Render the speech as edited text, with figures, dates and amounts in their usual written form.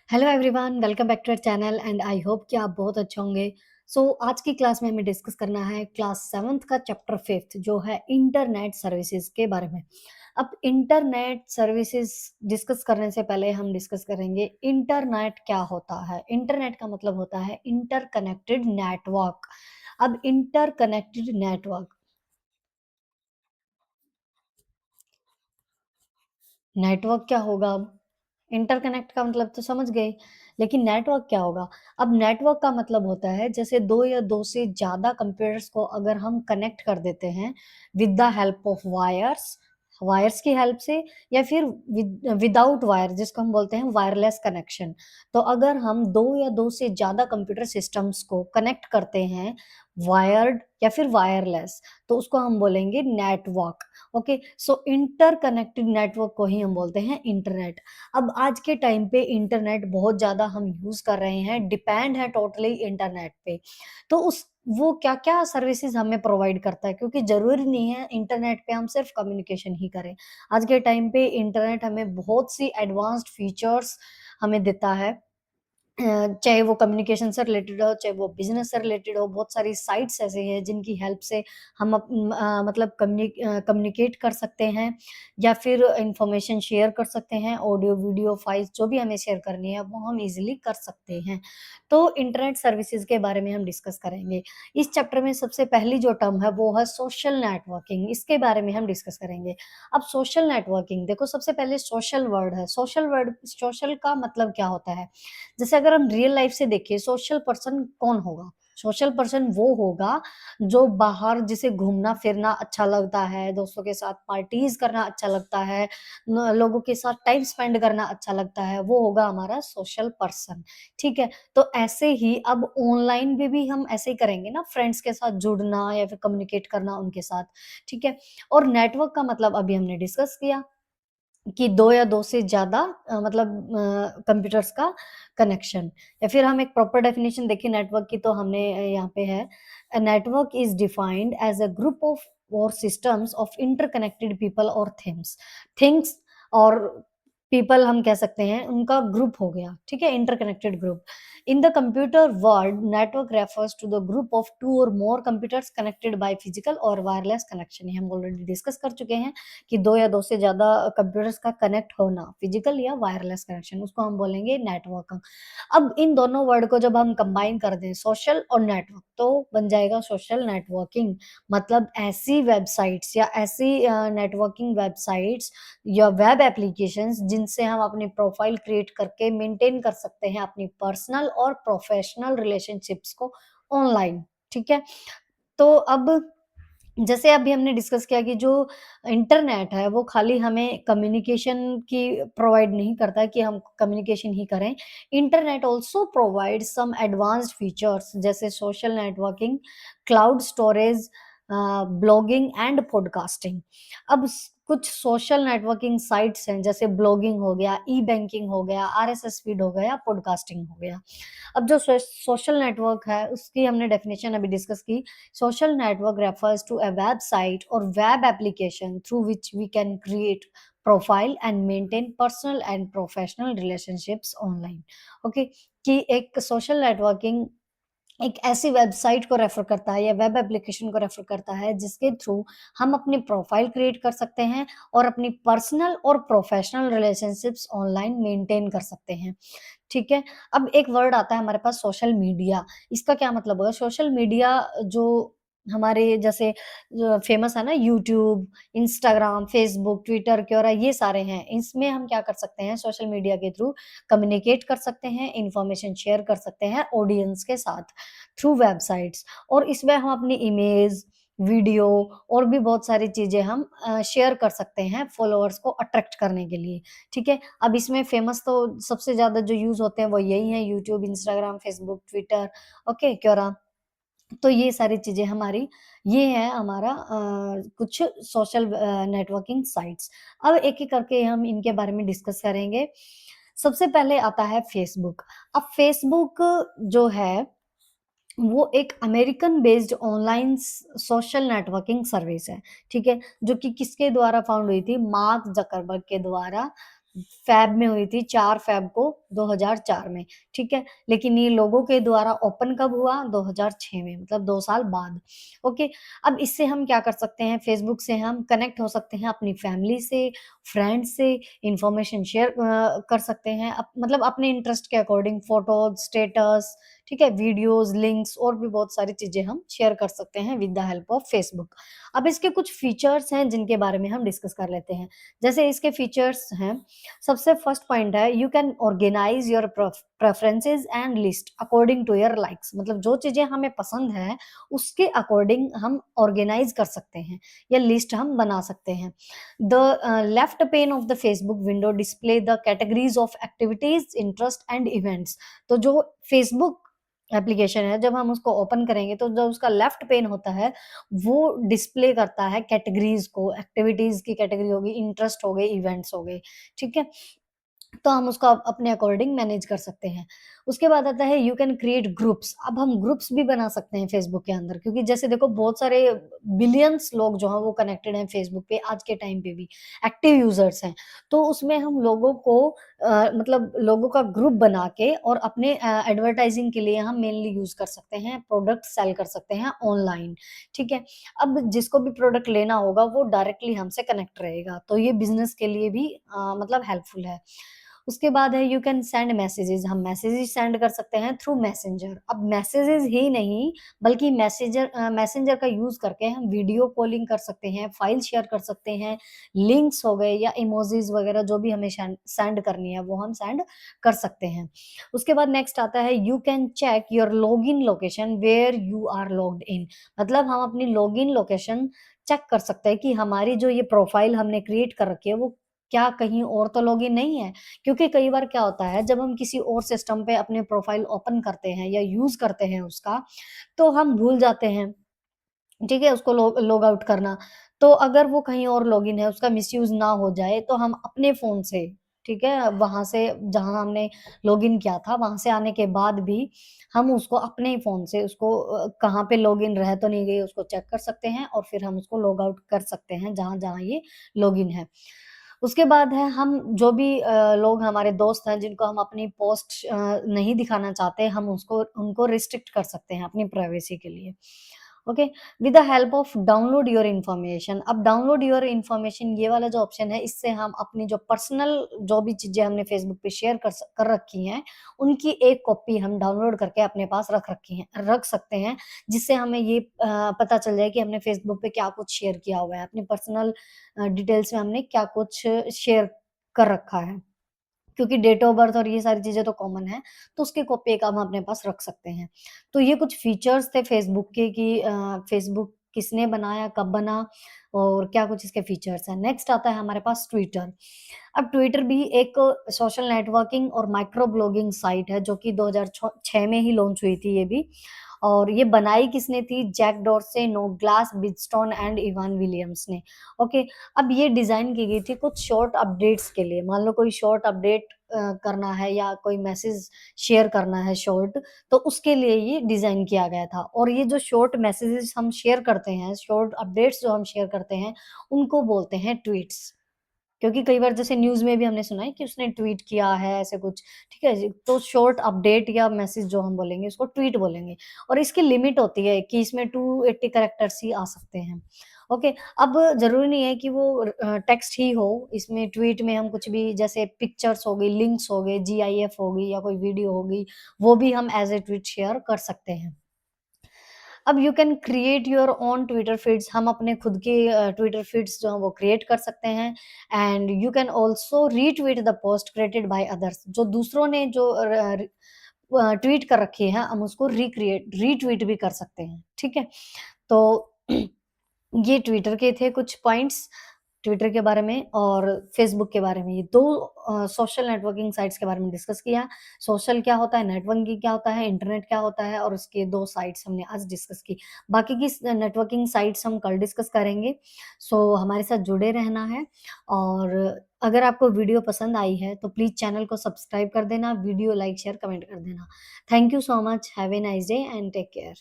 Hello everyone, welcome back to our channel and I hope कि आप बहुत अच्छे होंगे। आज की क्लास में हमें डिस्कस करना है क्लास 7th का चैप्टर 5th जो है इंटरनेट सर्विसेज के बारे में। अब इंटरनेट सर्विसेज डिस्कस करने से पहले हम डिस्कस करेंगे इंटरनेट क्या होता है। इंटरनेट का मतलब होता है इंटरकनेक्टेड नेटवर्क। अब इंटरकनेक्टेड नेटवर्क नेटवर्क क्या होगा अब? इंटरकनेक्ट का मतलब तो समझ गए, लेकिन नेटवर्क क्या होगा? अब नेटवर्क का मतलब होता है जैसे 2 या 2 से ज़्यादा कंप्यूटर्स को अगर हम कनेक्ट कर देते हैं with the help of wires, wires की हेल्प से या फिर विदाउट वायर जिसको हम बोलते हैं वायरलेस कनेक्शन। तो अगर हम 2 या 2 से ज़्यादा कंप्यूटर सिस्टम्स को कनेक्ट करते हैं वायर्ड या फिर वायरलेस, तो उसको हम बोलेंगे नेटवर्क। ओके, सो इंटरकनेक्टेड नेटवर्क को ही हम बोलते हैं इंटरनेट। अब आज के टाइम पे इंटरनेट बहुत ज़्यादा हम यूज़ कर रहे हैं, डिपेंड है टोटली इंटरनेट पे। तो उस वो क्या-क्या सर्विसेज़ हमें प्रोवाइड करता है क्योंकि ज़रूरी नहीं है इंटरनेट पे हम सिर्फ़ कम्युनिकेशन ही करें। आज के टाइम पे इंटरनेट हमें बहुत सी एडवांस्ड फीचर्स हमें देता है। चाहे वो कम्युनिकेशन से रिलेटेड हो, चाहे वो बिज़नेस से रिलेटेड हो, बहुत सारी साइट्स ऐसे हैं जिनकी हेल्प से हम मतलब कम्युनिकेट कर सकते हैं या फिर इन्फॉर्मेशन शेयर कर सकते हैं, ऑडियो, वीडियो, फाइल्स जो भी हमें शेयर करनी है, वो हम ईज़िली कर सकते हैं। तो इंटरनेट सर्विसेज़ के बारे में हम डिस्कस करेंगे। इस चैप्टर में सबसे पहली जो टर्म है, वो है सोशल नेटवर्किंग, इसके बारे में हम डिस्कस करेंगे। अब सोशल नेटवर्किंग देखो सबसे पहले सोशल वर्ड है, सोशल का मतलब क्या होता है? जैसे अगर हम रियल लाइफ से देखें सोशल पर्सन कौन होगा? सोशल पर्सन वो होगा जो बाहर जिसे घूमना-फिरना अच्छा लगता है, दोस्तों के साथ पार्टीज़ करना अच्छा लगता है, न लोगों के साथ टाइम स्पेंड करना अच्छा लगता है, वो होगा हमारा सोशल पर्सन, ठीक है? तो ऐसे ही अब ऑनलाइन में भी हम ऐसे ही करेंगे ना फ्रेंड्स के साथ जुड़ना या फिर कम्युनिकेट करना उनके साथ, ठीक है? और नेटवर्क का मतलब अभी हमने डिस्कस किया कि 2 या 2 से ज़्यादा मतलब कंप्यूटर्स का कनेक्शन या फिर हम एक प्रॉपर डेफिनिशन देखें नेटवर्क की तो हमने यहाँ पे है a network is defined as a group of और सिस्टम्स ऑफ इंटरकनेक्टेड पीपल और थिंग्स और पीपल हम कह सकते हैं उनका ग्रुप हो गया, ठीक है? Interconnected group. In the computer world network refers to the group of 2 और more computers connected by physical और वायरलेस कनेक्शन। ये हम ऑलरेडी डिस्कस कर चुके हैं कि 2 या 2 से ज़्यादा कंप्यूटर्स का कनेक्ट होना, फिज़िकल या वायरलेस कनेक्शन, उसको हम बोलेंगे नेटवर्क। अब इन दोनों वर्ड को जब हम कंबाइन कर दें सोशल और नेटवर्क, तो बन जाएगा सोशल नेटवर्किंग। मतलब ऐसी वेबसाइट्स या ऐसी नेटवर्किंग वेबसाइट्स या वेब एप्लीकेशंस जिनसे हम अपनी प्रोफाइल क्रिएट करके मेंटेन कर सकते हैं अपनी पर्सनल और प्रोफेशनल रिलेशनशिप्स को ऑनलाइन, ठीक है? तो अब जैसे अभी हमने डिस्कस किया कि जो इंटरनेट है वो खाली हमें कम्युनिकेशन की प्रोवाइड नहीं करता है कि हम कम्युनिकेशन ही करें। Internet also provide some advanced features जैसे social networking, cloud storage, blogging and podcasting. अब कुछ सोशल नेटवर्किंग साइट्स हैं जैसे ब्लॉगिंग हो गया, ई-बैंकिंग हो गया, आरएसएस फीड हो गया, पॉडकास्टिंग हो गया। अब जो सोशल नेटवर्क है उसकी हमने डेफिनेशन अभी डिस्कस की। Social network refers to a website or web application through which we can create profile and maintain personal and professional relationships online. Okay, कि एक सोशल नेटवर्किंग एक ऐसी वेबसाइट को रेफर करता है या वेब एप्लीकेशन को रेफर करता है जिसके थ्रू हम अपनी प्रोफाइल क्रिएट कर सकते हैं और अपनी पर्सनल और प्रोफेशनल रिलेशनशिप्स ऑनलाइन मेंटेन कर सकते हैं। ठीक है? अब एक वर्ड आता है हमारे पास सोशल मीडिया, इसका क्या मतलब होगा? सोशल मीडिया जो हमारे जैसे फेमस है ना YouTube, Instagram, Facebook, Twitter, Quora ये सारे हैं। इसमें हम क्या कर सकते हैं सोशल मीडिया के थ्रू कम्युनिकेट कर सकते हैं, इन्फॉर्मेशन शेयर कर सकते हैं ऑडियंस के साथ थ्रू वेबसाइट्स और इसमें हम अपनी इमेज, वीडियो और भी बहुत सारी चीज़ें हम शेयर कर सकते हैं फॉलोअर्स को अट्रैक्ट करने के लिए, ठीक है? अब इसमें फ़ेमस तो सबसे ज़्यादा जो यूज़ होते हैं वो यही हैं YouTube, Instagram, Facebook, Twitter, okay, Quora. तो ये सारी चीज़ें हमारी ये है हमारा कुछ सोशल नेटवर्किंग साइट्स। अब एक-एक करके हम इनके बारे में डिस्कस करेंगे। सबसे पहले आता है फ़ेसबुक। अब फ़ेसबुक जो है वो एक American based online social networking service है, ठीक है? जो कि किसके द्वारा फाउंड हुई थी? मार्क ज़करबर्ग के द्वारा फ़ैब में हुई थी 4 फ़ैब को 2004 में, ठीक है? लेकिन ये लोगों के द्वारा ओपन कब हुआ? 2006 में, मतलब 2 साल बाद, ओके? अब इससे हम क्या कर सकते हैं, फ़ेसबुक से हम कनेक्ट हो सकते हैं अपनी फ़ैमिली से, फ्रेंड्स से, इन्फॉर्मेशन शेयर कर सकते हैं, मतलब अपने इंटरेस्ट के अकॉर्डिंग फ़ोटोज़, स्टेटस, ठीक है? वीडियोज़, लिंक्स और भी बहुत सारी चीज़ें हम शेयर कर सकते हैं with the help of Facebook. अब इसके कुछ फीचर्स हैं जिनके बारे में हम डिस्कस कर लेते हैं। जैसे इसके फीचर्स हैं, सबसे फर्स्ट पॉइंट है you can organise your preferences and list according to your likes, मतलब जो चीज़ें हमें पसंद है, उसके अकॉर्डिंग हम ऑर्गेनाइज़ कर सकते हैं या लिस्ट हम बना सकते हैं। The left pain of the Facebook window display the categories of activities, interest and events. तो जो फेसबुक एप्लीकेशन है, जब हम उसको ओपन करेंगे तो जो उसका लेफ्ट पेन होता है, वो डिस्प्ले करता है कैटेगरीज़ को, एक्टिविटीज़ की कैटेगरी होगी, इंटरेस्ट हो गए, इवेंट्स हो गए, ठीक है? तो हम उसको अपने अकॉर्डिंग मैनेज कर सकते हैं। उसके बाद आता है यू कैन क्रिएट ग्रुप्स। अब हम ग्रुप्स भी बना सकते हैं फेसबुक के अंदर, क्योंकि जैसे देखो बहुत सारे बिलियंस लोग जो हैं वो कनेक्टेड हैं फेसबुक पे आज के टाइम पे भी, एक्टिव यूज़र्स हैं। तो उसमें हम लोगों को मतलब लोगों का ग्रुप बना के और अपने एडवर्टाइज़िंग के लिए हम मेनली यूज़ कर सकते हैं, प्रोडक्ट सेल कर सकते हैं ऑनलाइन, ठीक है? अब जिसको भी प्रोडक्ट लेना होगा वो डायरेक्टली हमसे कनेक्ट रहेगा, तो ये बिज़नेस के लिए भी मतलब हेल्पफुल है। उसके बाद है यू कैन सेंड मैसेजेस। हम मैसेजेस सेंड कर सकते हैं थ्रू मैसेंजर। अब मैसेजेस ही नहीं, बल्कि मैसेंजर का यूज़ करके हम वीडियो कॉलिंग कर सकते हैं, फाइल शेयर कर सकते हैं, लिंक्स हो गए या इमोजीज़ वगैरह जो भी हमें सेंड करनी है वो हम सेंड कर सकते हैं। उसके बाद नेक्स्ट आता है you can check your login location where you are logged in. मतलब हम अपनी लॉगिन लोकेशन चेक कर सकते हैं कि हमारी जो ये प्रोफाइल हमने क्रिएट कर रखी है वो क्या कहीं और तो लॉगिन नहीं है? क्योंकि कई बार क्या होता है जब हम किसी और सिस्टम पे अपने प्रोफाइल ओपन करते हैं या यूज़ करते हैं उसका, तो हम भूल जाते हैं, ठीक है? उसको लॉग आउट करना। तो अगर वो कहीं और लॉगिन है, उसका मिसयूज़ ना हो जाए, तो हम अपने फ़ोन से, ठीक है? वहाँ से जहाँ हमने लॉगिन किया था, वहाँ से आने के बाद भी हम उसको अपने ही फ़ोन से उसको कहाँ पे लॉगिन रह तो नहीं गई, उसको चेक कर सकते हैं और फिर हम उसको लॉग आउट कर सकते हैं, जहाँ-जहाँ ये लॉगिन है। उसके बाद है हम जो भी लोग हमारे दोस्त हैं जिनको हम अपनी पोस्ट नहीं दिखाना चाहते, हम उसको उनको रिस्ट्रिक्ट कर सकते हैं अपनी प्राइवेसी के लिए। Okay, with the help of download your information. अब डाउनलोड योर इन्फॉर्मेशन ये वाला जो ऑप्शन है, इससे हम अपनी जो पर्सनल जो भी चीज़ें हमने फेसबुक पे शेयर कर रखी हैं, उनकी एक कॉपी हम डाउनलोड करके अपने पास रख सकते हैं, जिससे हमें ये पता चल जाए कि हमने फेसबुक पे क्या कुछ शेयर किया हुआ है, अपनी पर्सनल डिटेल्स में हमने क्या कुछ शेयर कर रखा है। क्योंकि डेट ऑफ बर्थ और ये सारी चीज़ें तो कॉमन है, तो उसकी कॉपी एक हम अपने पास रख सकते हैं। तो ये कुछ फीचर्स थे फेसबुक के कि फेसबुक किसने बनाया, कब बना और क्या कुछ इसके फीचर्स हैं। नेक्स्ट आता है हमारे पास ट्विटर। अब ट्विटर भी एक सोशल नेटवर्किंग और माइक्रो ब्लॉगिंग साइट है जो कि 2006 में ही लॉन्च हुई थी ये भी। और ये बनाई किसने थी? Jack Dorsey, नोग्लास बिजस्टोन and Ivan Williams ने। ओके, अब ये डिज़ाइन की गई थी कुछ शॉर्ट अपडेट्स के लिए। मान लो कोई शॉर्ट अपडेट करना है या कोई मैसेज शेयर करना है शॉर्ट, तो उसके लिए ये डिज़ाइन किया गया था। और ये जो शॉर्ट मैसेजेस हम शेयर करते हैं, शॉर्ट अपडेट्स जो हम शेयर करते हैं, उनको बोलते हैं ट्वीट्स। क्योंकि कई बार जैसे न्यूज़ में भी हमने सुना है कि उसने ट्वीट किया है ऐसे कुछ, ठीक है जी? तो शॉर्ट अपडेट या मैसेज जो हम बोलेंगे उसको ट्वीट बोलेंगे और इसकी लिमिट होती है कि इसमें 280 कैरेक्टर्स ही आ सकते हैं। ओके, अब ज़रूरी नहीं है कि वो टेक्स्ट ही हो, इसमें ट्वीट में हम कुछ भी जैसे पिक्चर्स हो गई, लिंक्स हो गए, जीआईएफ हो गई या कोई वीडियो हो गई, वो भी हम एज़ ए ट्वीट शेयर कर सकते हैं। अब you can create your own Twitter feeds. हम अपने खुद के ट्विटर फीड्स जो हैं वो क्रिएट कर सकते हैं and you can also retweet the post created by others. जो दूसरों ने जो ट्वीट कर रखी है हम उसको रीट्वीट भी कर सकते हैं, ठीक है? तो ये ट्विटर के थे कुछ पॉइंट्स, ट्विटर के बारे में और फेसबुक के बारे में। ये 2 सोशल नेटवर्किंग साइट्स के बारे में डिस्कस किया। सोशल क्या होता है, नेटवर्किंग क्या होता है, इंटरनेट क्या होता है और उसके 2 साइट्स हमने आज डिस्कस की। बाकी की नेटवर्किंग साइट्स हम कल डिस्कस करेंगे। सो हमारे साथ जुड़े रहना है और अगर आपको वीडियो पसंद आई है तो प्लीज़ चैनल को सब्सक्राइब कर देना, वीडियो लाइक, शेयर, कमेंट कर देना। Thank you so much, have a nice day and take care.